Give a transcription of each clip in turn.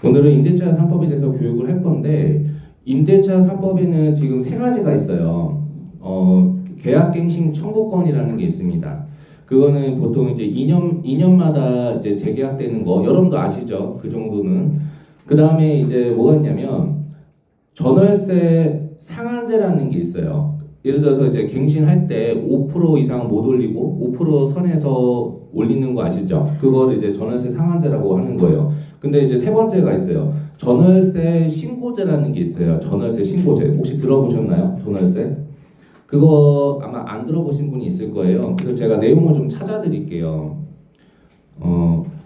오늘은 임대차 3법에 대해서 교육을 할 건데, 임대차 3법에는 지금 세 가지가 있어요. 계약갱신 청구권이라는 게 있습니다. 그거는 보통 이제 2년마다 이제 재계약되는 거, 여러분도 아시죠? 그 정도는. 그 다음에 이제 뭐가 있냐면, 전월세 상한제라는 게 있어요. 예를 들어서 이제 갱신할 때 5% 이상 못 올리고 5% 선에서 올리는 거 아시죠? 그걸 이제 전월세 상한제라고 하는 거예요. 근데 이제 세 번째가 있어요. 전월세 신고제라는 게 있어요. 전월세 신고제. 혹시 들어보셨나요? 전월세? 그거 아마 안 들어보신 분이 있을 거예요. 그래서 제가 내용을 좀 찾아드릴게요.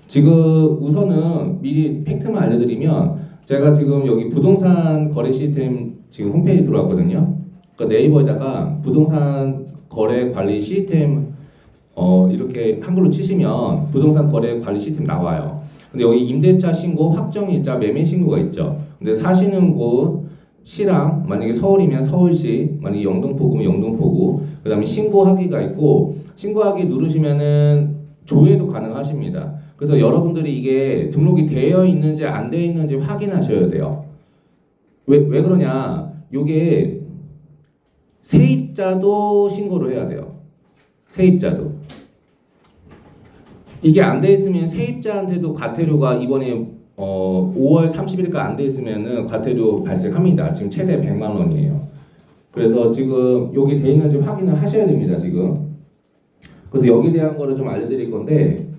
지금 우선은 미리 팩트만 알려드리면 제가 지금 여기 부동산 거래 시스템 지금 홈페이지 들어왔거든요. 그러니까 네이버에다가 부동산 거래 관리 시스템 이렇게 한글로 치시면 부동산 거래 관리 시스템 나와요. 근데 여기 임대차 신고, 확정일자, 매매 신고가 있죠. 근데 사시는 곳 시랑 만약에 서울이면 서울시, 만약에 영등포구면 영등포구, 그 다음에 신고하기가 있고 신고하기 누르시면은 조회도 가능하십니다. 그래서 여러분들이 이게 등록이 되어 있는지 안 되어 있는지 확인하셔야 돼요. 왜 그러냐? 요게 세입자도 신고를 해야 돼요. 세입자도. 이게 안 돼 있으면 세입자한테도 과태료가 이번에 5월 30일까지 안 돼 있으면은 과태료 발생합니다. 지금 최대 100만 원이에요. 그래서 지금 여기 돼 있는지 확인을 하셔야 됩니다. 지금. 그래서 여기에 대한 거를 좀 알려드릴 건데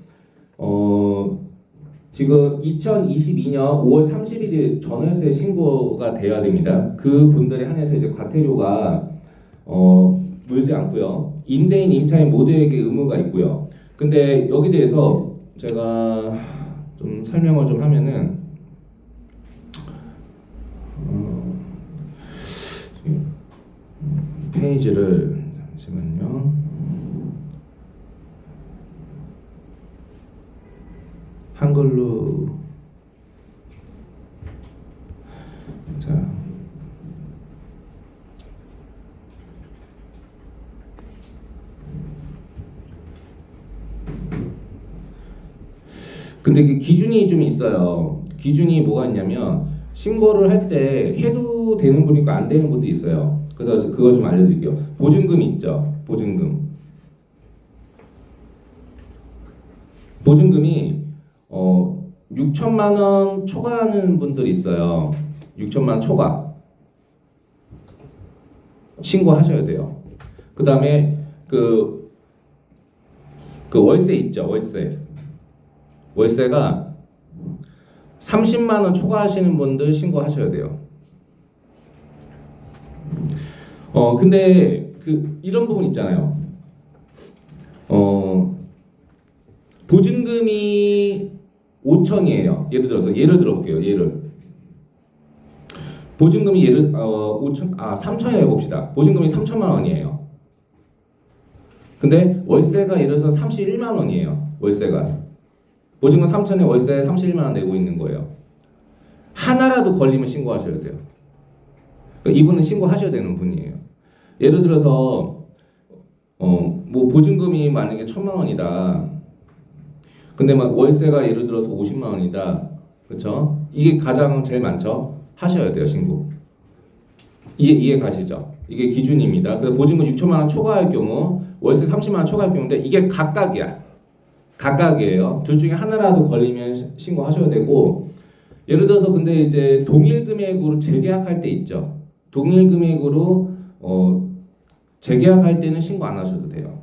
지금 2022년 5월 31일 전월세 신고가 돼야 됩니다. 그 분들에 한해서 이제 과태료가 물지 않고요. 임대인, 임차인 모두에게 의무가 있고요. 근데 여기 대해서 제가 좀 설명을 좀 하면은 페이지를 잠시만요. 한글로 자 근데 그 기준이 좀 있어요. 기준이 뭐가 있냐면 신고를 할 때 해도 되는 분이 있고 안 되는 분도 있어요. 그래서 그거 좀 알려드릴게요. 보증금이 있죠. 보증금. 보증금이 6천만 원 초과하는 분들이 있어요. 6천만 원 초과 신고하셔야 돼요. 그 다음에 그 월세 있죠. 월세가 30만 원 초과하시는 분들 신고하셔야 돼요. 근데 이런 부분 있잖아요. 보증금이 5천이에요. 예를 들어볼게요. 보증금이 3천이라고 해봅시다. 보증금이 3천만 원이에요. 근데 월세가 예를 들어서 31만 원이에요. 월세가. 보증금 3천에 월세 31만 원 내고 있는 거예요. 하나라도 걸리면 신고하셔야 돼요. 그러니까 이분은 신고하셔야 되는 분이에요. 예를 들어서 뭐 보증금이 만약에 1,000만 원이다. 근데 막 월세가 예를 들어서 50만 원이다. 그렇죠? 이게 가장 제일 많죠. 하셔야 돼요, 신고. 이해 가시죠? 이게 기준입니다. 그래서 보증금 6천만 원 초과할 경우, 월세 30만 원 초과할 경우인데 이게 각각이에요. 둘 중에 하나라도 걸리면 신고하셔야 되고, 예를 들어서 근데 이제 동일 금액으로 재계약할 때 있죠. 동일 금액으로 재계약할 때는 신고 안 하셔도 돼요.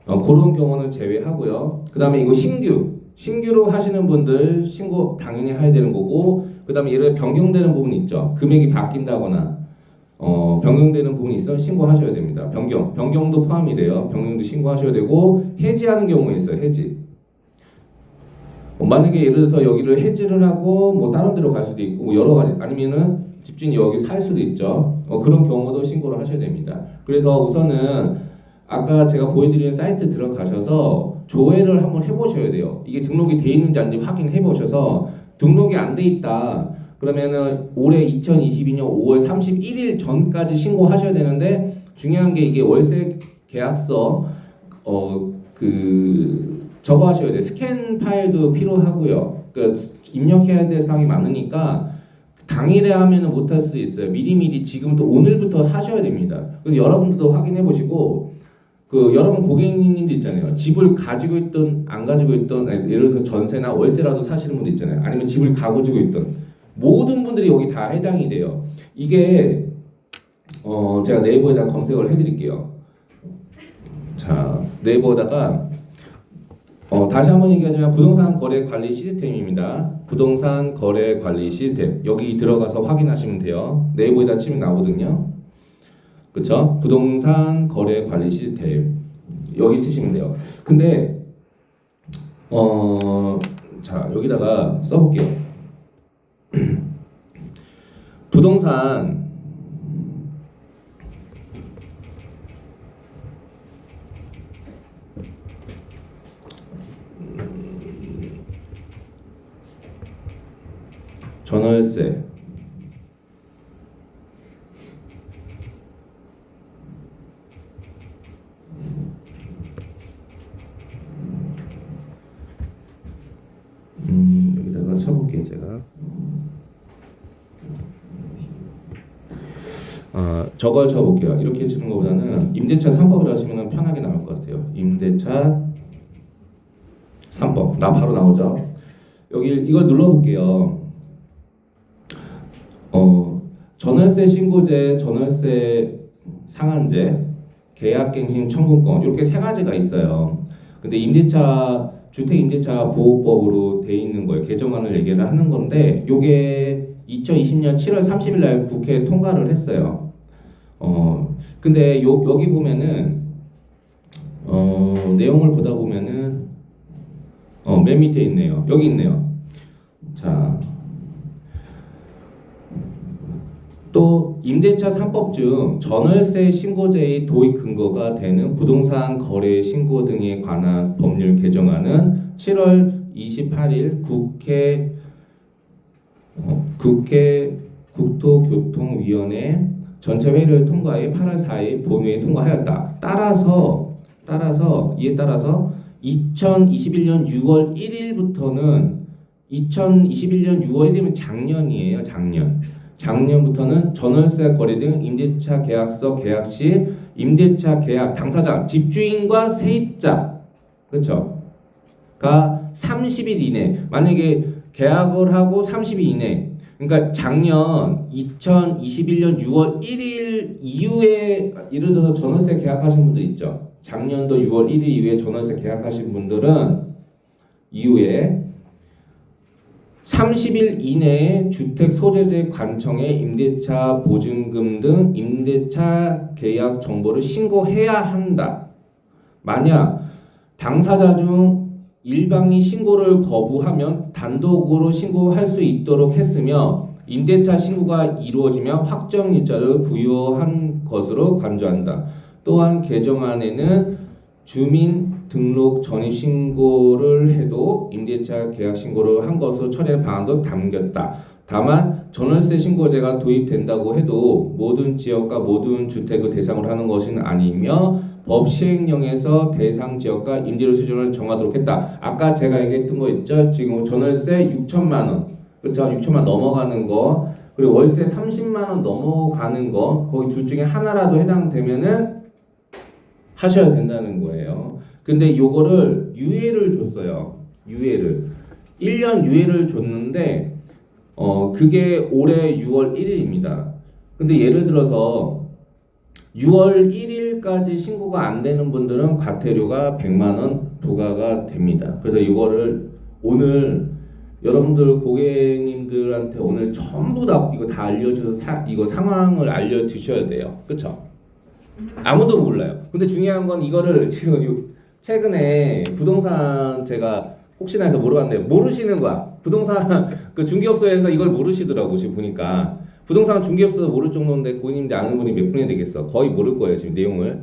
그런 경우는 제외하고요. 그 다음에 이거 신규로 하시는 분들 신고 당연히 해야 되는 거고, 그 다음에 예를 들어 변경되는 부분이 있죠. 금액이 바뀐다거나 변경되는 부분이 있으면 신고하셔야 됩니다. 변경도 포함이 돼요. 변경도 신고하셔야 되고, 해지하는 경우가 있어요. 해지. 만약에 예를 들어서 여기를 해지를 하고 뭐 다른 데로 갈 수도 있고, 뭐 여러 가지, 아니면은 집주인이 여기 살 수도 있죠. 그런 경우도 신고를 하셔야 됩니다. 그래서 우선은 아까 제가 보여드리는 사이트 들어가셔서 조회를 한번 해보셔야 돼요. 이게 등록이 돼 있는지 아닌지 확인해 보셔서 등록이 안 돼 있다. 그러면은 올해 2022년 5월 31일 전까지 신고하셔야 되는데, 중요한 게 이게 월세 계약서 저거 하셔야 돼요. 스캔 파일도 필요하고요. 그러니까 입력해야 될 사항이 많으니까 당일에 하면은 못할 수도 있어요. 미리미리 지금부터 오늘부터 하셔야 됩니다. 그래서 여러분들도 확인해 보시고 그 여러분 고객님도 있잖아요. 집을 가지고 있던 안 가지고 있던 예를 들어서 전세나 월세라도 사시는 분도 있잖아요. 아니면 집을 가지고 있던 모든 분들이 여기 다 해당이 돼요. 이게 제가 네이버에다 검색을 해드릴게요. 자, 네이버에다가 다시 한번 얘기하자면 부동산 거래 관리 시스템입니다. 부동산 거래 관리 시스템 여기 들어가서 확인하시면 돼요. 네이버에다 치면 나오거든요. 그쵸? 부동산 거래 관리 시스템 여기 치시면 돼요. 근데 자 여기다가 써볼게요. 부동산 전월세 여기다가 쳐볼게요 제가. 저걸 쳐볼게요. 이렇게 치는 것보다는 임대차 3법이라 하시면 편하게 나올 것 같아요. 임대차 3법 나 바로 나오죠. 여기 이걸 눌러볼게요. 전월세 신고제, 전월세 상한제, 계약갱신 청구권 이렇게 세 가지가 있어요. 근데 임대차 주택임대차 보호법으로 돼 있는 거예요. 개정안을 얘기를 하는 건데 요게 2020년 7월 30일 날 국회에 통과를 했어요. 근데 여기 보면은 내용을 보다 보면은 맨 밑에 있네요. 여기 있네요. 자, 또 임대차 3법 중 전월세 신고제의 도입 근거가 되는 부동산 거래 신고 등에 관한 법률 개정안은 7월 28일 국회 국토교통위원회 전체 회의를 통과해 8월 4일 본회의에 통과하였다. 따라서 이에 따라서 2021년 6월 1일부터는 2021년 6월 1일이면 작년이에요. 작년부터는 전월세 거래 등 임대차 계약서 계약 시 임대차 계약 당사자 집주인과 세입자 그렇죠?가 30일 이내 만약에 계약을 하고 30일 이내 그러니까 작년 2021년 6월 1일 이후에 예를 들어서 전월세 계약하신 분들 있죠. 작년도 6월 1일 이후에 전월세 계약하신 분들은 이후에 30일 이내에 주택 소재재 관청에 임대차 보증금 등 임대차 계약 정보를 신고해야 한다. 만약 당사자 중 일방이 신고를 거부하면 단독으로 신고할 수 있도록 했으며 임대차 신고가 이루어지면 확정일자를 부여한 것으로 간주한다. 또한 개정안에는 주민등록 전입신고를 해도 임대차 계약 신고를 한 것으로 처리할 방안도 담겼다. 다만 전월세 신고제가 도입된다고 해도 모든 지역과 모든 주택을 대상으로 하는 것은 아니며 법 시행령에서 대상 지역과 임대료 수준을 정하도록 했다. 아까 제가 얘기했던 거 있죠? 지금 전월세 6천만 원, 그렇죠? 6천만 넘어가는 거, 그리고 월세 30만 원 넘어가는 거, 거기 둘 중에 하나라도 해당되면은 하셔야 된다는 거예요. 근데 요거를 유예를 줬어요. 유예를 1년 유예를 줬는데 그게 올해 6월 1일입니다. 근데 예를 들어서 6월 1일까지 신고가 안 되는 분들은 과태료가 100만 원 부과가 됩니다. 그래서 이거를 오늘 여러분들 고객님들한테 오늘 전부 다 이거 다 알려줘서 이거 상황을 알려주셔야 돼요. 그쵸? 아무도 몰라요. 근데 중요한 건 이거를 지금 최근에 부동산 제가 혹시나 해서 물어봤는데 모르시는 거야. 부동산 그 중개업소에서 이걸 모르시더라고. 지금 보니까 부동산 중개업소도 모를 정도인데 고객님들 아는 분이 몇 분이 되겠어. 거의 모를 거예요. 지금 내용을.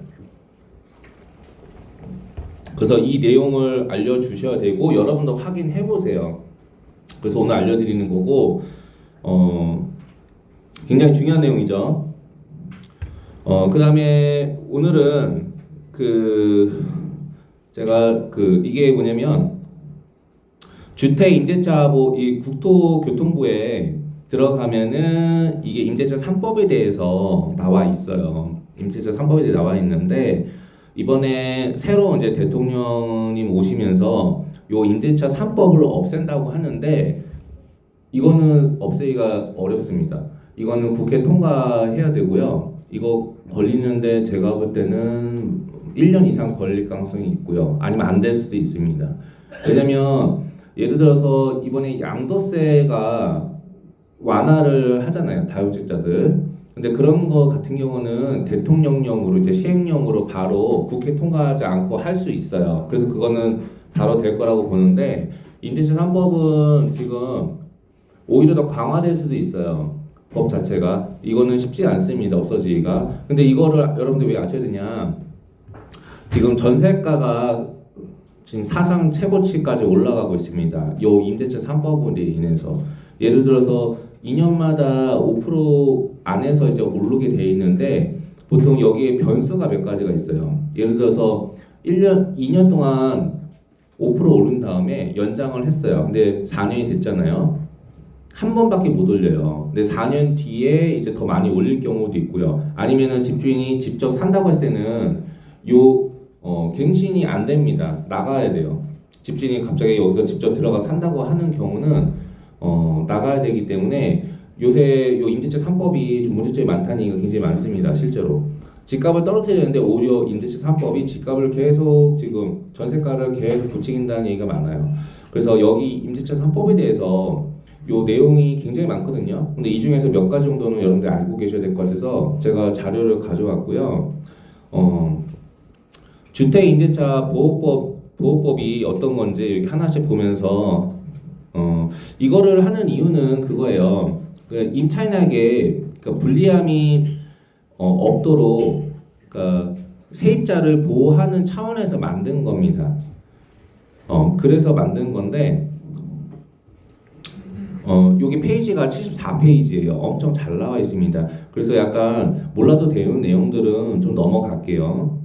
그래서 이 내용을 알려주셔야 되고 여러분도 확인해 보세요. 그래서 오늘 알려드리는 거고 굉장히 중요한 내용이죠. 그 다음에 오늘은 제가 이게 뭐냐면 주택 임대차 이 국토교통부에 들어가면은 이게 임대차 3법에 대해서 나와 있어요. 임대차 3법에 대해 나와 있는데 이번에 새로 이제 대통령님 오시면서 요 임대차 3법을 없앤다고 하는데 이거는 없애기가 어렵습니다. 이거는 국회 통과해야 되고요. 이거 걸리는데 제가 볼 때는 1년 이상 걸릴 가능성이 있고요. 아니면 안 될 수도 있습니다. 왜냐면 예를 들어서 이번에 양도세가 완화를 하잖아요. 다주택자들. 근데 그런 거 같은 경우는 대통령령으로 이제 시행령으로 바로 국회 통과하지 않고 할 수 있어요. 그래서 그거는 바로 될 거라고 보는데 임대차 3법은 지금 오히려 더 강화될 수도 있어요. 법 자체가. 이거는 쉽지 않습니다. 없어지기가. 근데 이거를 여러분들 왜 아셔야 되냐? 지금 전세가가 지금 사상 최고치까지 올라가고 있습니다. 요 임대차 3법으로 인해서. 예를 들어서 2년마다 5% 안에서 이제 오르게 돼 있는데 보통 여기에 변수가 몇 가지가 있어요. 예를 들어서 2년 동안 5% 오른 다음에 연장을 했어요. 근데 4년이 됐잖아요. 한 번밖에 못 올려요. 근데 4년 뒤에 이제 더 많이 올릴 경우도 있고요. 아니면은 집주인이 직접 산다고 했을 때는 갱신이 안 됩니다. 나가야 돼요. 집주인이 갑자기 여기서 직접 들어가 산다고 하는 경우는 나가야 되기 때문에 요새 요 임대차 3법이 좀 문제점이 많다는 얘기가 굉장히 많습니다. 실제로. 집값을 떨어뜨려야 되는데 오히려 임대차 3법이 집값을 계속 지금 전세가를 계속 부추긴다는 얘기가 많아요. 그래서 여기 임대차 3법에 대해서 요 내용이 굉장히 많거든요. 근데 이 중에서 몇 가지 정도는 여러분들 알고 계셔야 될 것 같아서 제가 자료를 가져왔고요. 주택임대차 보호법이 어떤 건지 여기 하나씩 보면서 이거를 하는 이유는 그거예요. 임차인에게 불리함이 없도록 세입자를 보호하는 차원에서 만든 겁니다. 그래서 만든 건데 여기 페이지가 74페이지예요. 엄청 잘 나와 있습니다. 그래서 약간 몰라도 되는 내용들은 좀 넘어갈게요.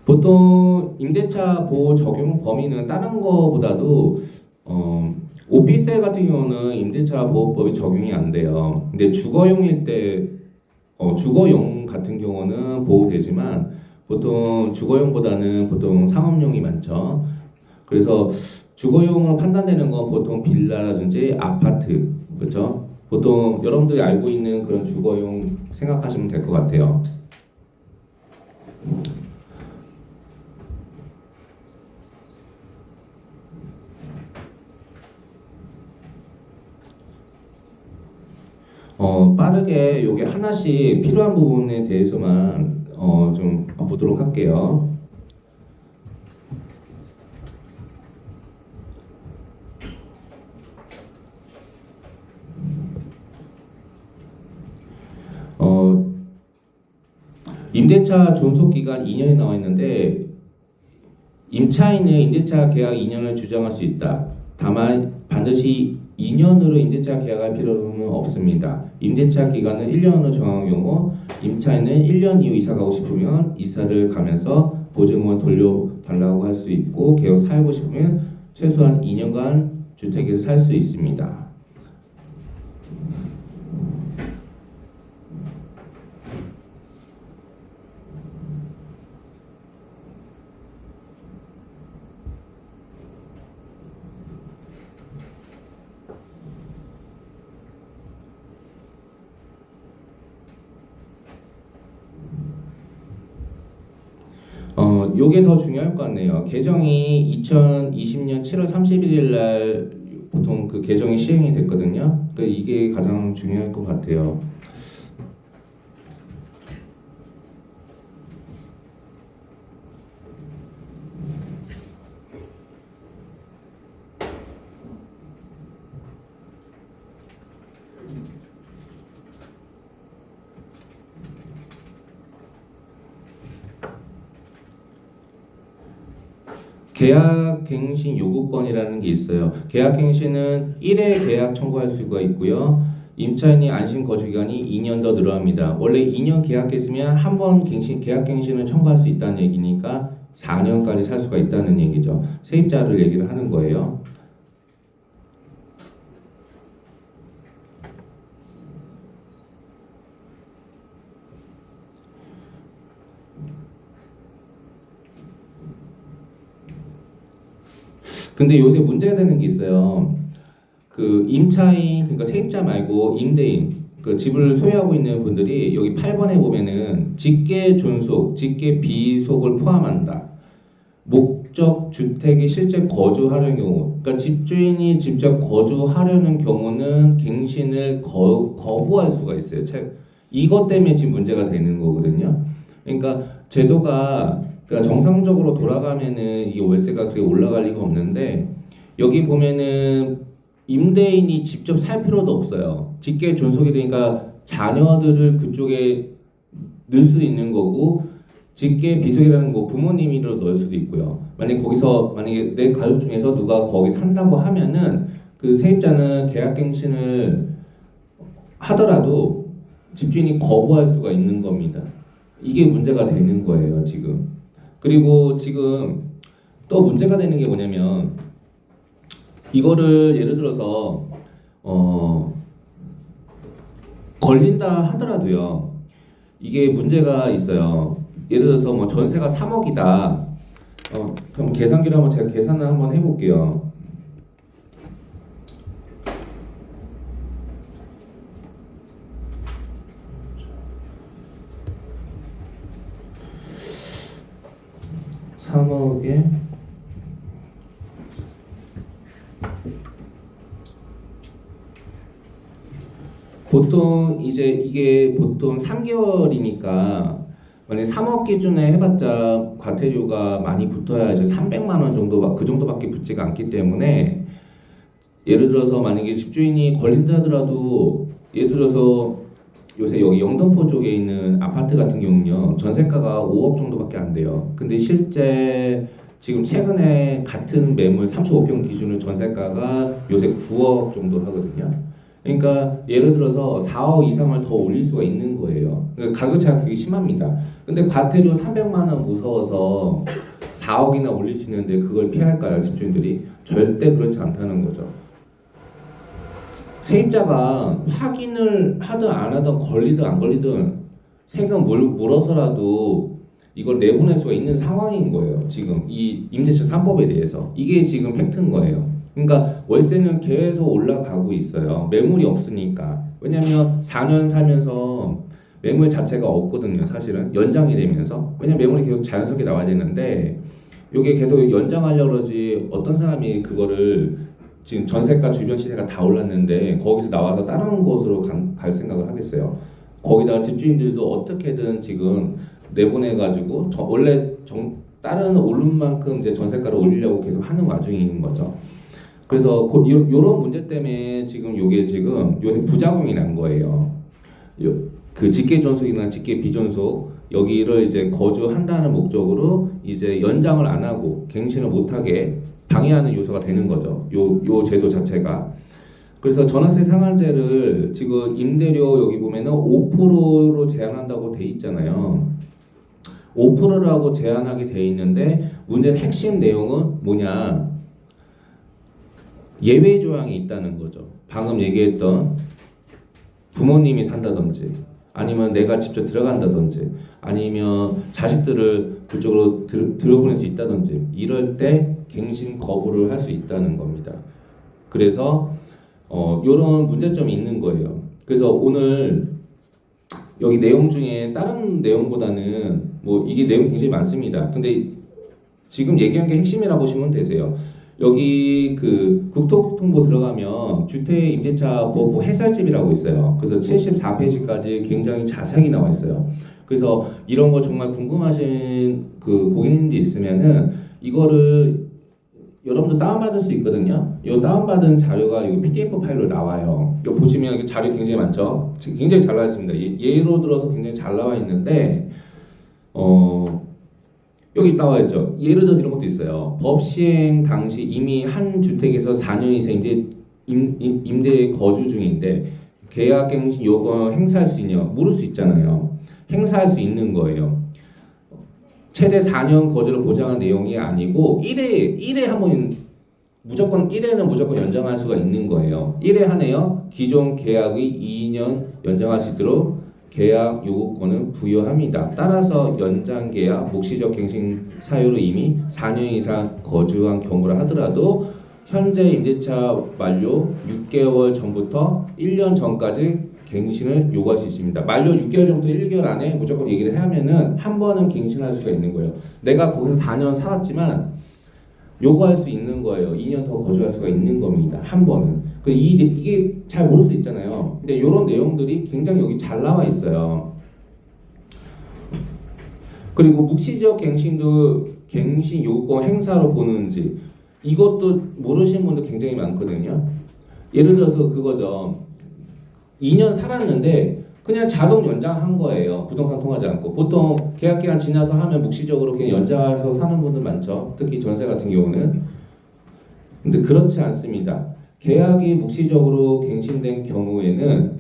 보통 임대차 보호 적용 범위는 다른 거보다도 오피스텔 같은 경우는 임대차 보호법이 적용이 안 돼요. 근데 주거용일 때 주거용 같은 경우는 보호되지만 보통 주거용보다는 보통 상업용이 많죠. 그래서 주거용으로 판단되는 건 보통 빌라라든지 아파트, 그렇죠? 보통 여러분들이 알고 있는 그런 주거용 생각하시면 될 것 같아요. 빠르게 요게 하나씩 필요한 부분에 대해서만 좀 보도록 할게요. 임대차 존속기간 2년이 나와 있는데 임차인은 임대차 계약 2년을 주장할 수 있다. 다만 반드시 2년으로 임대차 계약할 필요는 없습니다. 임대차 기간은 1년으로 정한 경우 임차인은 1년 이후 이사 가고 싶으면 이사를 가면서 보증금을 돌려달라고 할 수 있고 계속 살고 싶으면 최소한 2년간 주택에서 살 수 있습니다. 요게 더 중요할 것 같네요. 개정이 2020년 7월 31일 날 보통 그 개정이 시행이 됐거든요. 그러니까 이게 가장 중요할 것 같아요. 계약갱신 요구권이라는 게 있어요. 계약갱신은 1회 계약 청구할 수가 있고요. 임차인이 안심 거주 기간이 2년 더 늘어납니다. 원래 2년 계약했으면 한 번 계약갱신을 청구할 수 있다는 얘기니까 4년까지 살 수가 있다는 얘기죠. 세입자를 얘기를 하는 거예요. 근데 요새 문제가 되는 게 있어요. 그 임차인, 그러니까 세입자 말고 임대인, 그 집을 소유하고 있는 분들이 여기 8번에 보면은 직계 존속, 직계 비속을 포함한다. 목적 주택에 실제 거주하려는 경우, 그러니까 집주인이 직접 거주하려는 경우는 갱신을 거부할 수가 있어요. 이것 때문에 지금 문제가 되는 거거든요. 그러니까 제도가 그러니까 정상적으로 돌아가면은 이 월세가 그렇게 올라갈 리가 없는데 여기 보면은 임대인이 직접 살 필요도 없어요. 직계 존속이 되니까 자녀들을 그쪽에 넣을 수 있는 거고 직계 비속이라는 거 부모님으로 넣을 수도 있고요. 만약에 내 가족 중에서 누가 거기 산다고 하면은 그 세입자는 계약갱신을 하더라도 집주인이 거부할 수가 있는 겁니다. 이게 문제가 되는 거예요, 지금. 그리고 지금 또 문제가 되는 게 뭐냐면 이거를 예를 들어서 걸린다 하더라도요. 이게 문제가 있어요. 예를 들어서 뭐 전세가 3억이다. 그럼 계산기를 한번 제가 계산을 한번 해볼게요. 보통 이제 이게 보통 3개월이니까 만약에 3억 기준에 해봤자 과태료가 많이 붙어야 이제 300만 원 정도 그 정도밖에 붙지가 않기 때문에 예를 들어서 만약에 집주인이 걸린다 하더라도 예를 들어서 요새 여기 영등포 쪽에 있는 아파트 같은 경우는요 전세가가 5억 정도밖에 안 돼요. 근데 실제 지금 최근에 같은 매물 35평 기준으로 전세가가 요새 9억 정도 하거든요. 그러니까 예를 들어서 4억 이상을 더 올릴 수가 있는 거예요. 그러니까 가격 차이가 되게 심합니다. 근데 과태료 300만 원 무서워서 4억이나 올릴 수 있는데 그걸 피할까요, 집주인들이? 절대 그렇지 않다는 거죠. 세입자가 확인을 하든 안 하든 걸리든 안 걸리든 세금 물어서라도 이걸 내보낼 수가 있는 상황인 거예요. 지금 이 임대차 3법에 대해서 이게 지금 팩트인 거예요. 그러니까 월세는 계속 올라가고 있어요. 매물이 없으니까. 왜냐면 4년 살면서 매물 자체가 없거든요. 사실은 연장이 되면서. 왜냐면 매물이 계속 자연스럽게 나와야 되는데 이게 계속 연장하려고 그러지 어떤 사람이 그거를 지금 전세가 주변 시세가 다 올랐는데 거기서 나와서 다른 곳으로 갈 생각을 하겠어요. 거기다가 집주인들도 어떻게든 지금 내보내가지고 다른 오른 만큼 이제 전세가를 올리려고 계속 하는 와중인 거죠. 그래서 이런 문제 때문에 지금 요게 지금 요새 부작용이 난 거예요. 그 직계 존속이나 직계 비존속 여기를 이제 거주한다는 목적으로 이제 연장을 안 하고 갱신을 못하게 방해하는 요소가 되는 거죠. 요 제도 자체가. 그래서 전월세 상한제를 지금 임대료 여기 보면은 5%로 제한한다고 돼 있잖아요. 5%라고 제한하게 돼 있는데 문제는 핵심 내용은 뭐냐? 예외 조항이 있다는 거죠. 방금 얘기했던 부모님이 산다든지 아니면 내가 직접 들어간다든지 아니면 자식들을 그쪽으로 들어보낼 수 있다든지 이럴 때 갱신 거부를 할 수 있다는 겁니다. 그래서 이런 문제점이 있는 거예요. 그래서 오늘 여기 내용 중에 다른 내용보다는 뭐 이게 내용이 굉장히 많습니다. 근데 지금 얘기한 게 핵심이라고 보시면 되세요. 여기 그 국토통보 들어가면 주택임대차보호 해설집이라고 있어요. 그래서 74페이지까지 굉장히 자세하게 나와 있어요. 그래서 이런 거 정말 궁금하신 그 고객님들이 있으면은 이거를 여러분도 다운받을 수 있거든요. 이 다운받은 자료가 이 PDF 파일로 나와요. 이거 보시면 이게 자료 굉장히 많죠. 굉장히 잘 나와 있습니다. 예로 들어서 굉장히 잘 나와 있는데 여기 나와 있죠. 예를 들어 이런 것도 있어요. 법 시행 당시 이미 한 주택에서 4년 이상 임대 거주 중인데 계약갱신 요건 행사할 수 있냐 물을 수 있잖아요. 행사할 수 있는 거예요. 최대 4년 거주를 보장한 내용이 아니고 1회 한 번 무조건 1회는 무조건 연장할 수가 있는 거예요. 1회 한해요. 기존 계약의 2년 연장할 수 있도록 계약 요구권을 부여합니다. 따라서 연장 계약, 묵시적 갱신 사유로 이미 4년 이상 거주한 경우라 하더라도 현재 임대차 만료 6개월 전부터 1년 전까지 갱신을 요구할 수 있습니다. 만료 6개월 전부터 1개월 안에 무조건 얘기를 하면은 한 번은 갱신할 수가 있는 거예요. 내가 거기서 4년 살았지만 요구할 수 있는 거예요. 2년 더 거주할 수가 있는 겁니다. 한 번은. 이게 잘 모를 수 있잖아요. 근데 이런 내용들이 굉장히 여기 잘 나와 있어요. 그리고 묵시적 갱신도 갱신 요구권 행사로 보는지 이것도 모르시는 분들 굉장히 많거든요. 예를 들어서 그거죠. 2년 살았는데 그냥 자동 연장한 거예요. 부동산 통하지 않고. 보통 계약 기간 지나서 하면 묵시적으로 그냥 연장해서 사는 분들 많죠. 특히 전세 같은 경우는. 근데 그렇지 않습니다. 계약이 묵시적으로 갱신된 경우에는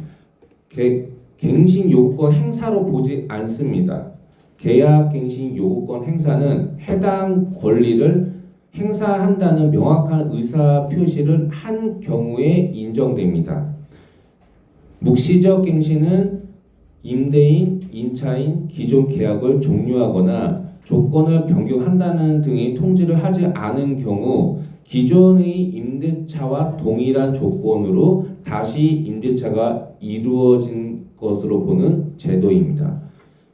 갱신 요구권 행사로 보지 않습니다. 계약 갱신 요구권 행사는 해당 권리를 행사한다는 명확한 의사 표시를 한 경우에 인정됩니다. 묵시적 갱신은 임대인, 임차인 기존 계약을 종료하거나 조건을 변경한다는 등의 통지를 하지 않은 경우 기존의 임대차와 동일한 조건으로 다시 임대차가 이루어진 것으로 보는 제도입니다.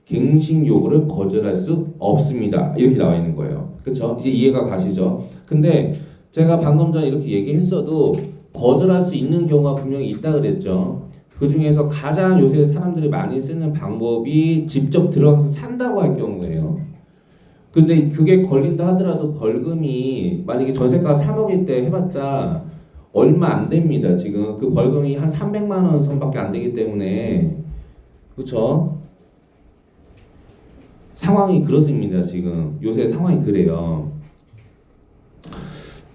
갱신 요구를 거절할 수 없습니다. 이렇게 나와 있는 거예요. 그렇죠? 이제 이해가 가시죠? 근데 제가 방금 전에 이렇게 얘기했어도 거절할 수 있는 경우가 분명히 있다 그랬죠. 그 중에서 가장 요새 사람들이 많이 쓰는 방법이 직접 들어가서 산다고 할 경우예요. 근데 그게 걸린다 하더라도 벌금이 만약에 전세가 3억일 때 해봤자 얼마 안 됩니다. 지금 그 벌금이 한 300만 원 선밖에 안 되기 때문에 그렇죠? 상황이 그렇습니다. 지금 요새 상황이 그래요.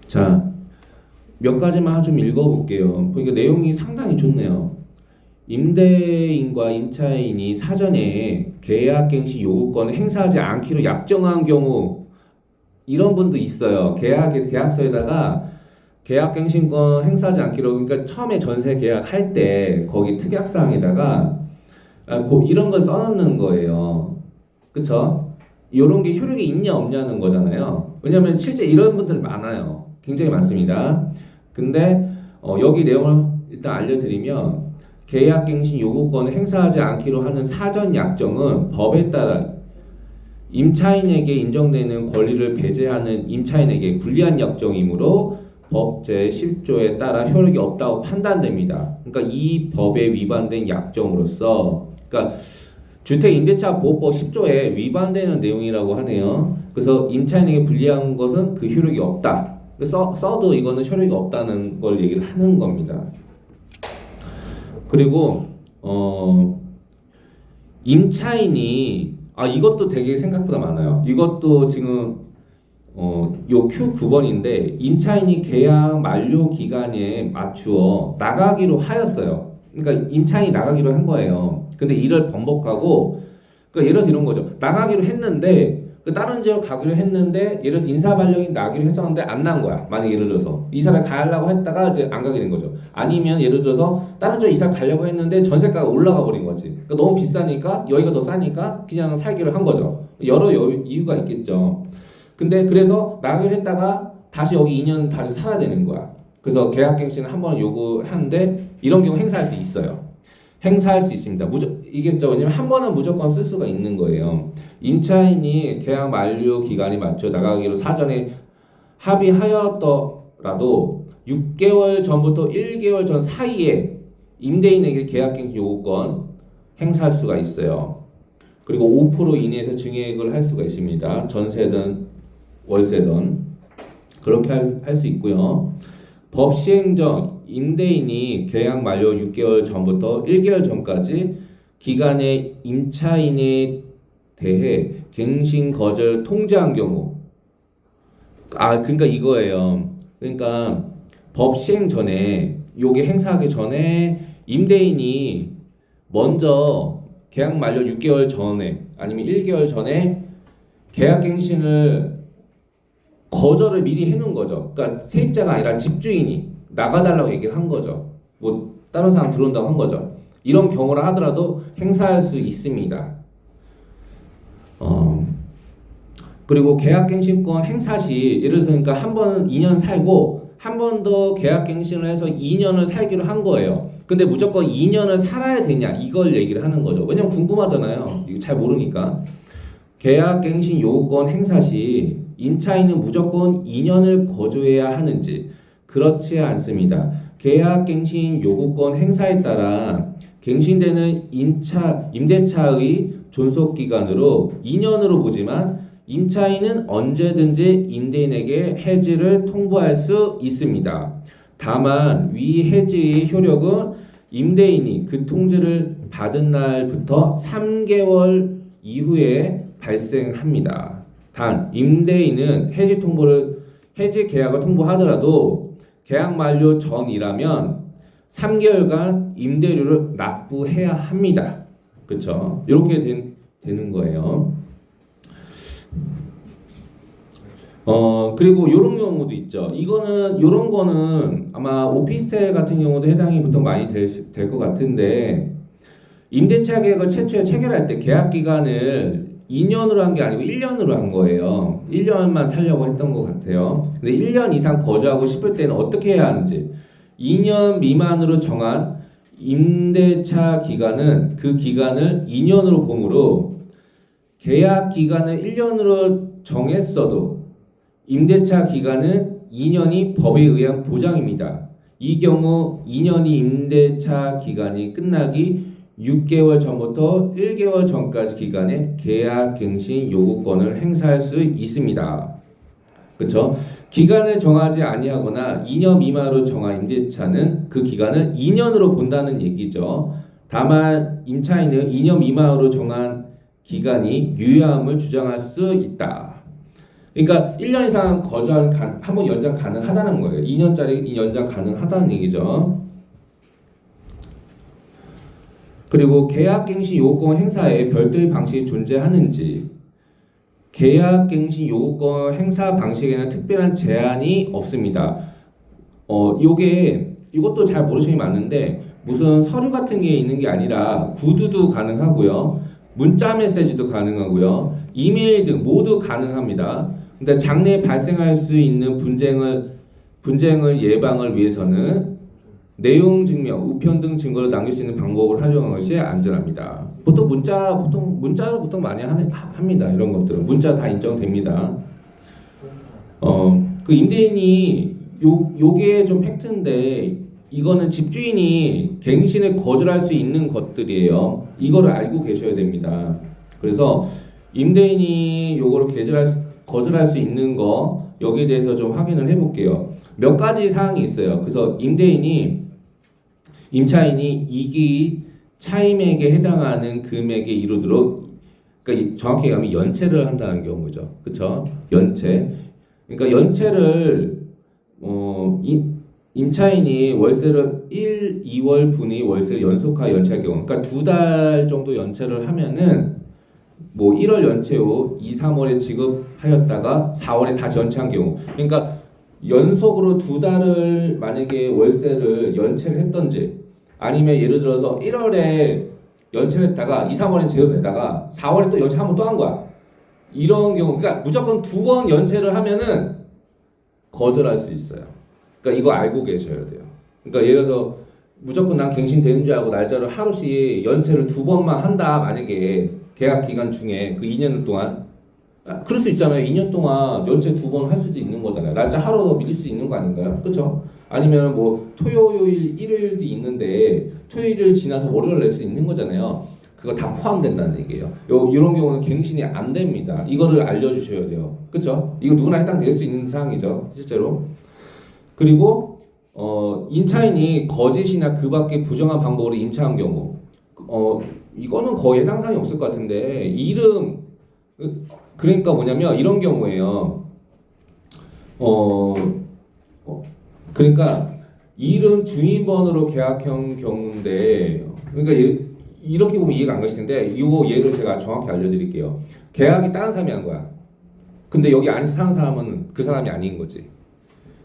자, 몇 가지만 좀 읽어볼게요. 그러니까 내용이 상당히 좋네요. 임대인과 임차인이 사전에 계약갱신 요구권을 행사하지 않기로 약정한 경우 이런 분도 있어요. 계약서에다가 계약갱신권 행사하지 않기로 그러니까 처음에 전세 계약할 때 거기 특약사항에다가 이런 걸 써놓는 거예요. 그쵸? 이런 게 효력이 있냐 없냐는 거잖아요. 왜냐면 실제 이런 분들 많아요. 굉장히 많습니다. 근데 여기 내용을 일단 알려드리면 계약갱신 요구권을 행사하지 않기로 하는 사전 약정은 법에 따라 임차인에게 인정되는 권리를 배제하는 임차인에게 불리한 약정이므로 법 제10조에 따라 효력이 없다고 판단됩니다. 그러니까 이 법에 위반된 약정으로서 그러니까 주택임대차보호법 10조에 위반되는 내용이라고 하네요. 그래서 임차인에게 불리한 것은 그 효력이 없다. 써도 이거는 효력이 없다는 걸 얘기를 하는 겁니다. 그리고 임차인이 이것도 되게 생각보다 많아요. 이것도 지금 요 Q9번인데 임차인이 계약 만료 기간에 맞추어 나가기로 하였어요. 그러니까 임차인이 나가기로 한 거예요. 근데 이를 번복하고 그러니까 예를 들어 이런 거죠. 나가기로 했는데 다른 지역 가기로 했는데 예를 들어서 인사 발령이 나기로 했었는데 안 난 거야. 만약 예를 들어서 이사를 가려고 했다가 이제 안 가게 된 거죠. 아니면 예를 들어서 다른 지역 이사 가려고 했는데 전세가가 올라가 버린 거지. 그러니까 너무 비싸니까 여기가 더 싸니까 그냥 살기로 한 거죠. 여러 이유가 있겠죠. 근데 그래서 나가기로 했다가 다시 여기 2년 다시 살아야 되는 거야. 그래서 계약갱신을 한 번 요구하는데 이런 경우 행사할 수 있어요. 행사할 수 있습니다. 이겠죠. 왜냐면 한 번은 무조건 쓸 수가 있는 거예요. 임차인이 계약 만료 기간에 맞춰 나가기로 사전에 합의하였더라도 6개월 전부터 1개월 전 사이에 임대인에게 계약갱신 요구권 행사할 수가 있어요. 그리고 5% 이내에서 증액을 할 수가 있습니다. 전세든 월세든 그렇게 할 수 있고요. 법 시행 전 임대인이 계약 만료 6개월 전부터 1개월 전까지 기간에 임차인에 대해 갱신 거절 통지한 경우 그러니까 이거예요. 그러니까 법 시행 전에 요게 행사하기 전에 임대인이 먼저 계약 만료 6개월 전에 아니면 1개월 전에 계약갱신을 거절을 미리 해놓은 거죠. 그러니까 세입자가 아니라 집주인이 나가달라고 얘기를 한 거죠. 뭐 다른 사람 들어온다고 한 거죠. 이런 경우라 하더라도 행사할 수 있습니다. 그리고 계약갱신권 행사 시 예를 들어서 그러니까 한 번 2년 살고 한 번 더 계약갱신을 해서 2년을 살기로 한 거예요. 근데 무조건 2년을 살아야 되냐 이걸 얘기를 하는 거죠. 왜냐면 궁금하잖아요. 이거 잘 모르니까. 계약갱신 요구권 행사 시 임차인은 무조건 2년을 거주해야 하는지 그렇지 않습니다. 계약갱신 요구권 행사에 따라 갱신되는 임대차의 존속기간으로 2년으로 보지만 임차인은 언제든지 임대인에게 해지를 통보할 수 있습니다. 다만 위 해지의 효력은 임대인이 그 통지를 받은 날부터 3개월 이후에 발생합니다. 단 임대인은 해지 계약을 통보하더라도 계약 만료 전이라면 3개월간 임대료를 납부해야 합니다. 그렇죠? 이렇게 되는 거예요. 그리고 요런 경우도 있죠. 요런 거는 아마 오피스텔 같은 경우도 해당이 보통 많이 될 것 같은데, 임대차 계약을 최초에 체결할 때 계약 기간을 2년으로 한 게 아니고 1년으로 한 거예요. 1년만 살려고 했던 것 같아요. 근데 1년 이상 거주하고 싶을 때는 어떻게 해야 하는지, 2년 미만으로 정한 임대차 기간은 그 기간을 2년으로 보므로 계약 기간을 1년으로 정했어도 임대차 기간은 2년이 법에 의한 보장입니다. 이 경우 2년이 임대차 기간이 끝나기 6개월 전부터 1개월 전까지 기간에 계약갱신 요구권을 행사할 수 있습니다. 그렇죠? 기간을 정하지 아니하거나 2년 미만으로 정한 임대차는 그 기간을 2년으로 본다는 얘기죠. 다만 임차인은 2년 미만으로 정한 기간이 유효함을 주장할 수 있다. 그러니까 1년 이상 거주한 한번 연장 가능하다는 거예요. 2년짜리 연장 가능하다는 얘기죠. 그리고 계약갱신 요구권 행사에 별도의 방식이 존재하는지, 계약갱신 요구권 행사 방식에는 특별한 제한이 없습니다. 이것도 잘 모르시는 게 맞는데, 무슨 서류 같은 게 있는 게 아니라 구두도 가능하고요, 문자 메시지도 가능하고요, 이메일 등 모두 가능합니다. 근데 장래에 발생할 수 있는 분쟁을 예방을 위해서는 내용 증명, 우편 등 증거를 남길 수 있는 방법을 활용하는 것이 안전합니다. 문자로 보통 많이 합니다. 이런 것들은 문자 다 인정됩니다. 그 임대인이 요게 좀 팩트인데, 이거는 집주인이 갱신을 거절할 수 있는 것들이에요. 이거를 알고 계셔야 됩니다. 그래서 임대인이 요거를 거절할 수 있는 거, 여기에 대해서 좀 확인을 해볼게요. 몇 가지 사항이 있어요. 그래서 임차인이 이기 차임액에 해당하는 금액에 이르도록, 그러니까 정확히 얘기하면 연체를 한다는 경우죠. 그렇죠? 연체. 그러니까 연체를 임차인이 월세를 1, 2월 분의 월세를 연속하여 연체할 경우, 그러니까 2달 정도 연체를 하면은 뭐 1월 연체 후 2, 3월에 지급하였다가 4월에 다시 연체한 경우, 그러니까 연속으로 2달을 만약에 월세를 연체를 했던지, 아니면 예를 들어서 1월에 연체를 했다가 2, 3월에 지급했다가 4월에 또 연체 한 번 또 한 거야. 이런 경우, 그러니까 무조건 2번 연체를 하면은 거절할 수 있어요. 그러니까 이거 알고 계셔야 돼요. 그러니까 예를 들어서 무조건 난 갱신되는 줄 알고 날짜를 하루씩 연체를 2번만 한다, 만약에 계약 기간 중에 그 2년 동안, 그럴 수 있잖아요. 2년 동안 연체 2번 할 수도 있는 거잖아요. 날짜 하루 더 밀릴 수 있는 거 아닌가요? 그렇죠? 아니면 뭐 토요일, 일요일도 있는데 토요일을 지나서 월요일 낼 수 있는 거잖아요. 그거 다 포함된다는 얘기예요. 이런 경우는 갱신이 안 됩니다. 이거를 알려주셔야 돼요. 그렇죠? 이거 누구나 해당될 수 있는 사항이죠, 실제로. 그리고 임차인이 거짓이나 그 밖의 부정한 방법으로 임차한 경우, 이거는 거의 해당 사항이 없을 것 같은데, 그러니까 뭐냐면 이런 경우에요. 그러니까 이름 주인번호로 계약형 경우인데, 그러니까 이렇게 보면 이해가 안 가실 텐데, 이거 예를 제가 정확히 알려드릴게요. 계약이 다른 사람이 한 거야. 근데 여기 안에서 사는 사람은 그 사람이 아닌 거지.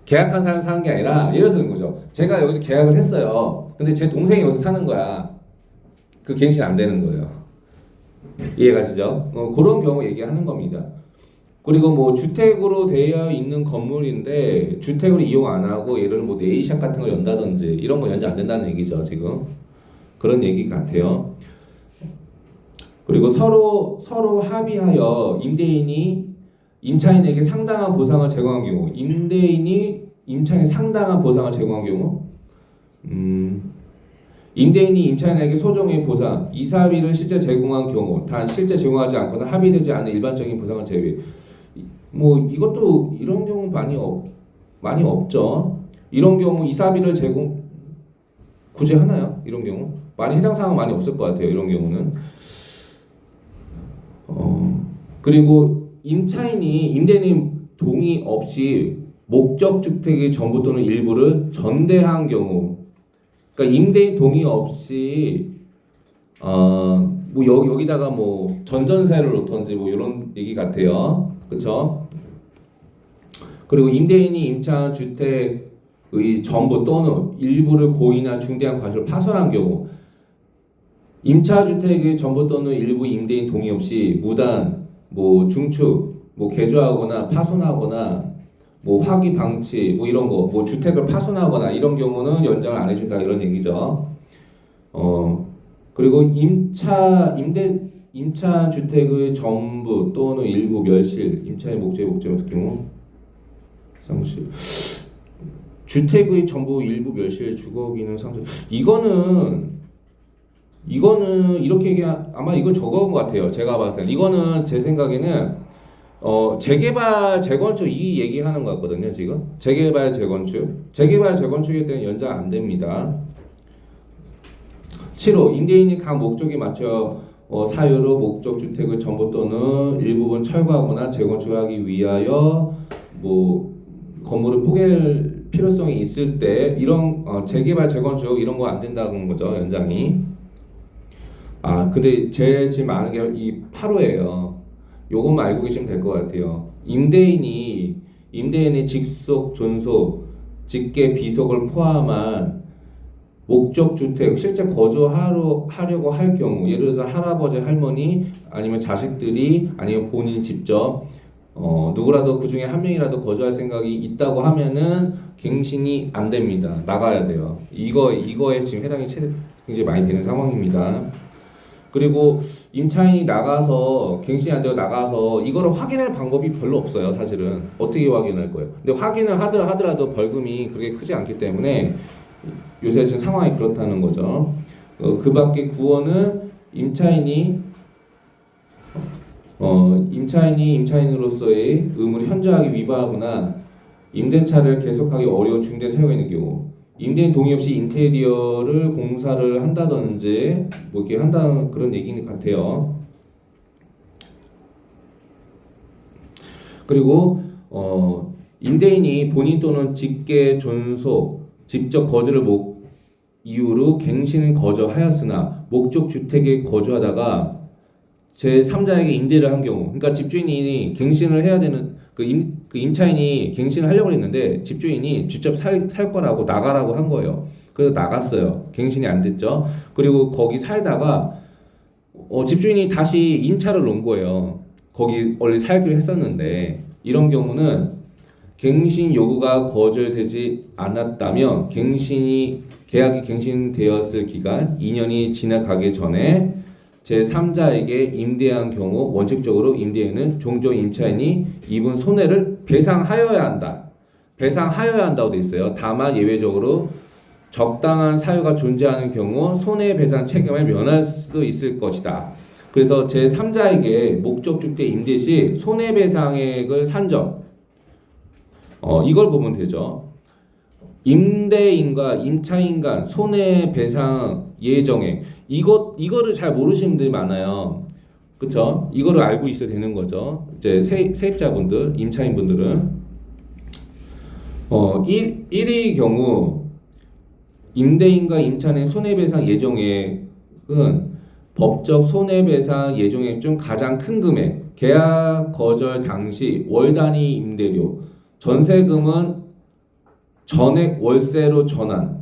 계약한 사람 사는 게 아니라 예를 들는 거죠. 제가 여기서 계약을 했어요. 근데 제 동생이 여기서 사는 거야. 그 갱신 안 되는 거예요. 이해가시죠? 그런 경우 얘기하는 겁니다. 그리고 뭐 주택으로 되어 있는 건물인데 주택을 이용 안 하고 예를 들어 뭐 네일샵 같은 걸 연다든지 이런 거 연장 안 된다는 얘기죠. 지금 그런 얘기 같아요. 그리고 서로 합의하여 임대인이 임차인에게 상당한 보상을 제공한 경우, 임대인이 임차인에 상당한 보상을 제공한 경우, 임대인이 임차인에게 소정의 보상, 이사비를 실제 제공한 경우, 단 실제 제공하지 않거나 합의되지 않은 일반적인 보상을 제외. 뭐 이것도 이런 경우 많이 없죠. 이런 경우 이사비를 제공 굳이 하나요? 이런 경우 많이 해당 사항 많이 없을 것 같아요. 이런 경우는. 그리고 임차인이 임대인 동의 없이 목적 주택의 전부 또는 일부를 전대한 경우, 그러니까 임대인 동의 없이 뭐 여기다가 뭐 전전세를 놓던지 뭐 이런 얘기 같아요. 그렇죠? 그리고 임대인이 임차한 주택의 전부 또는 일부를 고의나 중대한 과실로 파손한 경우, 임차 주택의 전부 또는 일부 임대인 동의 없이 무단 뭐 중축, 뭐 개조하거나 파손하거나 뭐 화기 방치 뭐 이런 거, 뭐 주택을 파손하거나 이런 경우는 연장을 안 해준다 이런 얘기죠. 그리고 임차 주택의 전부 또는 일부 멸실, 임차의 목적의 같은 경우 상실. 주택의 전부 일부 멸실 주거기능 상실. 이거는 이렇게 아마 이건 저거인 것 같아요. 제가 봤을 때는 이거는 제 생각에는 재개발 재건축 이 얘기하는 것 같거든요. 지금 재개발 재건축에 대한 연장 안 됩니다. 7호 임대인이 각 목적에 맞춰 사유로 목적 주택의 전부 또는 일부분 철거하거나 재건축하기 위하여 뭐 건물을 포기할 필요성이 있을 때 이런 재개발 재건축 이런 거 안 된다는 거죠. 연장이. 근데 제 지금 아는 게 이 8호예요. 요것만 알고 계시면 될 것 같아요. 임대인의 직속, 존속, 직계, 비속을 포함한 목적 주택, 실제 거주하려고 할 경우, 예를 들어서 할아버지, 할머니, 아니면 자식들이, 아니면 본인이 직접 누구라도 그 중에 한 명이라도 거주할 생각이 있다고 하면은 갱신이 안 됩니다. 나가야 돼요. 이거에 지금 해당이 굉장히 많이 되는 상황입니다. 그리고 임차인이 나가서 갱신이 안 되고 나가서 이거를 확인할 방법이 별로 없어요. 사실은 어떻게 확인할 거예요? 근데 확인을 하더라도 벌금이 그렇게 크지 않기 때문에 요새 지금 상황이 그렇다는 거죠. 그 밖에 구원은 임차인으로서의 의무를 현저하게 위반하거나 임대차를 계속하기 어려운 중대 사유가 있는 경우, 임대인 동의 없이 인테리어를 공사를 한다든지 뭐 이렇게 한다는 그런 얘기는 같아요. 그리고 임대인이 본인 또는 직계 존속 직접 거주를 이유로 갱신을 거주하였으나 목적 주택에 거주하다가 제3자에게 임대를 한 경우, 그러니까 집주인이 갱신을 해야 되는 그 임차인이 갱신을 하려고 했는데 집주인이 직접 살 거라고 나가라고 한 거예요. 그래서 나갔어요. 갱신이 안 됐죠. 그리고 거기 살다가 집주인이 다시 임차를 놓은 거예요. 거기 원래 살기로 했었는데 이런 경우는 갱신 요구가 거절되지 않았다면 계약이 갱신되었을 기간 2년이 지나가기 전에 제3자에게 임대한 경우 원칙적으로 임대인은 종종 임차인이 입은 손해를 배상하여야 한다. 배상하여야 한다고 돼 있어요. 다만 예외적으로 적당한 사유가 존재하는 경우 손해배상 책임을 면할 수도 있을 것이다. 그래서 제3자에게 목적주택 임대 시 손해배상액을 산정, 이걸 보면 되죠. 임대인과 임차인 간 손해배상 예정액, 이거를 잘 모르시는 분들이 많아요. 그쵸? 이거를 알고 있어야 되는 거죠. 이제 세입자분들, 임차인분들은 1의 경우 임대인과 임차인의 손해배상 예정액은 법적 손해배상 예정액 중 가장 큰 금액, 계약 거절 당시 월 단위 임대료, 전세금은 전액 월세로 전환,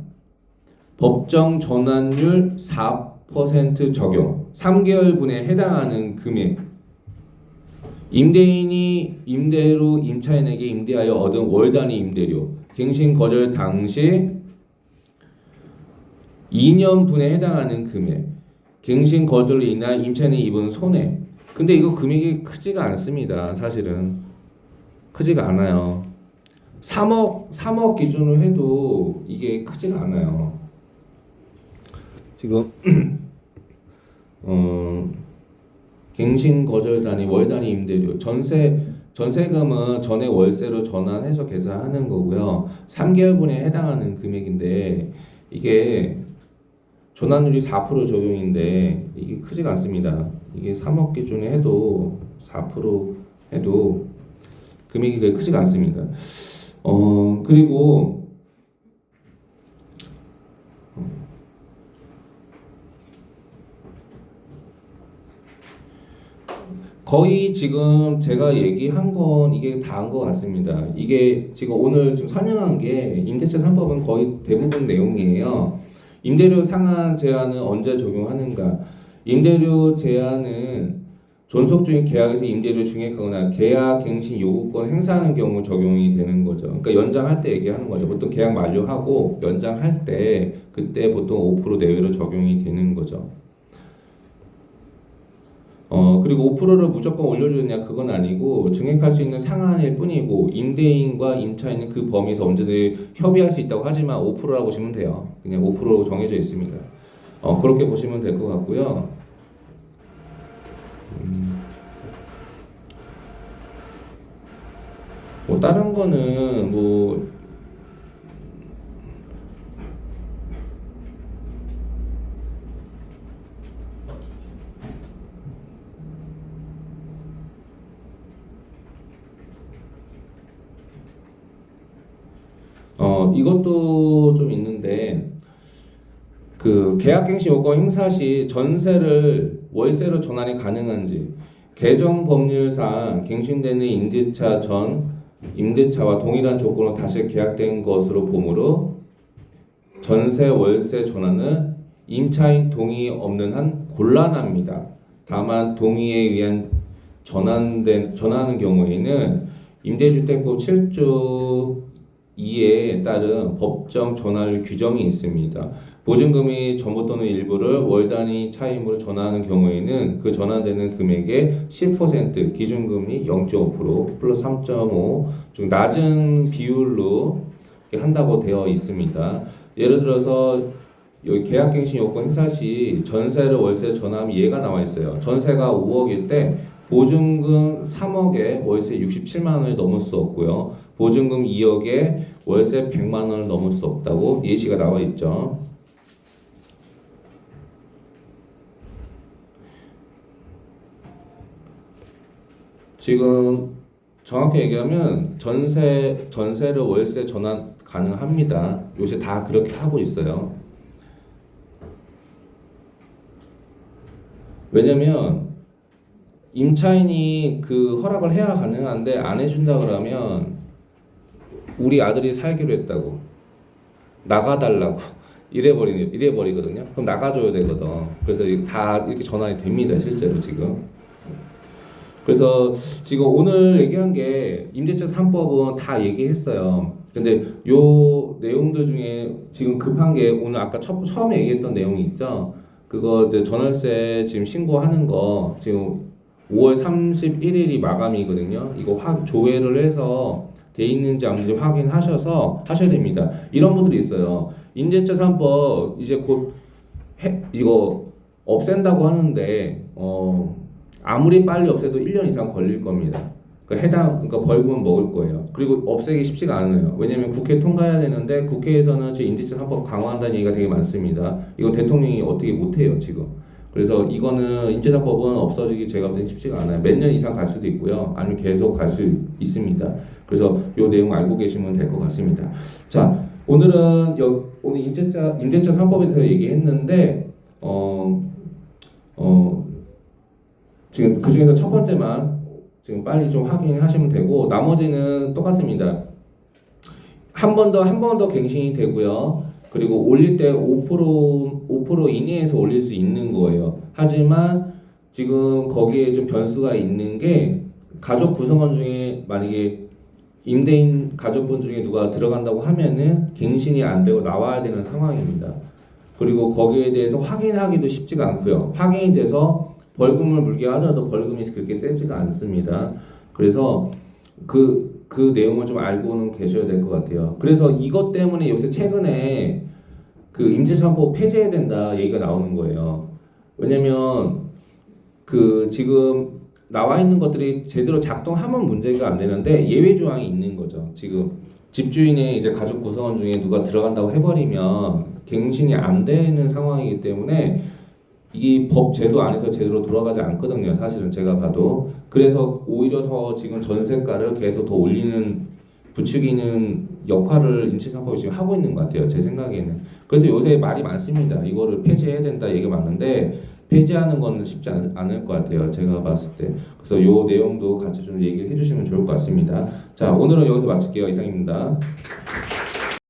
법정 전환율 4% 적용, 3개월분에 해당하는 금액, 임대인이 임대로 임차인에게 임대하여 얻은 월 단위 임대료, 갱신 거절 당시 2년분에 해당하는 금액, 갱신 거절로 인한 임차인이 입은 손해. 근데 이거 금액이 크지가 않습니다. 사실은 크지가 않아요. 3억 기준으로 해도 이게 크지가 않아요. 지금 갱신 거절 단위 월 단위 임대료, 전세금은 전액 월세로 전환해서 계산하는 거고요. 3개월분에 해당하는 금액인데 이게 전환율이 4% 적용인데 이게 크지가 않습니다. 이게 3억 기준에 해도 4% 해도 금액이 그렇게 크지가 않습니다. 그리고 거의 지금 제가 얘기한 건 이게 다인 것 같습니다. 이게 지금 오늘 지금 설명한 게 임대차 3법은 거의 대부분 내용이에요. 임대료 상한 제한은 언제 적용하는가? 임대료 제한은 존속 중인 계약에서 임대료 중액하거나 계약 갱신 요구권 행사하는 경우 적용이 되는 거죠. 그러니까 연장할 때 얘기하는 거죠. 보통 계약 만료하고 연장할 때 그때 보통 5% 내외로 적용이 되는 거죠. 그리고 5%를 무조건 올려주느냐 그건 아니고 증액할 수 있는 상한일 뿐이고 임대인과 임차인은 그 범위에서 언제든지 협의할 수 있다고 하지만 5%라고 보시면 돼요. 그냥 5%로 정해져 있습니다. 그렇게 보시면 될 것 같고요. 뭐 다른 거는 뭐 이것도 좀 있는데 그 계약갱신 요건 행사 시 전세를 월세로 전환이 가능한지 개정 법률상 갱신되는 임대차와 동일한 조건으로 다시 계약된 것으로 보므로 전세 월세 전환은 임차인 동의 없는 한 곤란합니다. 다만 동의에 의한 전환하는 경우에는 임대주택법 7조 2에 따른 법정 전환율 규정이 있습니다. 보증금이 전부 또는 일부를 월 단위 차임으로 전환하는 경우에는 그 전환되는 금액의 10% 기준금리 0.5% 플러스 3.5 중 낮은 비율로 한다고 되어 있습니다. 예를 들어서 여기 계약갱신 요건 행사 시 전세를 월세 전환하면 얘가 나와 있어요. 전세가 5억일 때 보증금 3억에 월세 67만 원이 넘을 수 없고요. 보증금 2억에 월세 100만 원을 넘을 수 없다고 예시가 나와 있죠. 지금 정확히 얘기하면 전세를 월세 전환 가능합니다. 요새 다 그렇게 하고 있어요. 왜냐면 임차인이 그 허락을 해야 가능한데 안 해준다 그러면 우리 아들이 살기로 했다고 나가달라고 이래버리거든요. 그럼 나가줘야 되거든. 그래서 다 이렇게 전환이 됩니다. 실제로 지금. 그래서 지금 오늘 얘기한 게 임대차 3법은 다 얘기했어요. 근데 요 내용들 중에 지금 급한 게 오늘 아까 처음에 얘기했던 내용이 있죠. 그거 이제 전월세 지금 신고하는 거 지금 5월 31일이 마감이거든요. 이거 조회를 해서 돼 있는지 안 되는지 확인하셔서 하셔야 됩니다. 이런 분들이 있어요. 임대차 3법 이제 곧 이거 없앤다고 하는데 아무리 빨리 없애도 1년 이상 걸릴 겁니다. 그러니까 벌금은 먹을 거예요. 그리고 없애기 쉽지가 않아요. 왜냐면 국회 통과해야 되는데 국회에서는 지금 임대차 3법 강화한다는 얘기가 되게 많습니다. 이거 대통령이 어떻게 못해요 지금. 그래서 이거는 임대차법은 없어지기 제가 볼 때는 쉽지가 않아요. 몇 년 이상 갈 수도 있고요. 아니면 계속 갈 수 있습니다. 그래서 이 내용 알고 계시면 될 것 같습니다. 자, 오늘은 오늘 임대차 3법에 대해서 얘기했는데 지금 그 중에서 첫 번째만 지금 빨리 좀 확인하시면 되고 나머지는 똑같습니다. 한 번 더 갱신이 되고요. 그리고 올릴 때 5% 이내에서 올릴 수 있는 거예요. 하지만 지금 거기에 좀 변수가 있는 게 가족 구성원 중에 만약에 임대인 가족분 중에 누가 들어간다고 하면은 갱신이 안 되고 나와야 되는 상황입니다. 그리고 거기에 대해서 확인하기도 쉽지가 않고요. 확인이 돼서 벌금을 물게 하더라도 벌금이 그렇게 세지가 않습니다. 그래서 그 내용을 좀 알고는 계셔야 될 것 같아요. 그래서 이것 때문에 요새 최근에 그 임대차법 폐지해야 된다 얘기가 나오는 거예요. 왜냐면 그 지금 나와 있는 것들이 제대로 작동하면 문제가 안 되는데 예외 조항이 있는 거죠. 지금 집주인의 이제 가족 구성원 중에 누가 들어간다고 해버리면 갱신이 안 되는 상황이기 때문에 이 법 제도 안에서 제대로 돌아가지 않거든요. 사실은 제가 봐도. 그래서 오히려 더 지금 전세가를 계속 더 올리는 부추기는 역할을 임시상법이 지금 하고 있는 것 같아요. 제 생각에는. 그래서 요새 말이 많습니다. 이거를 폐지해야 된다 얘기가 많은데 폐지하는 건 쉽지 않을 것 같아요. 제가 봤을 때. 그래서 요 내용도 같이 좀 얘기를 해주시면 좋을 것 같습니다. 자, 오늘은 여기서 마칠게요. 이상입니다.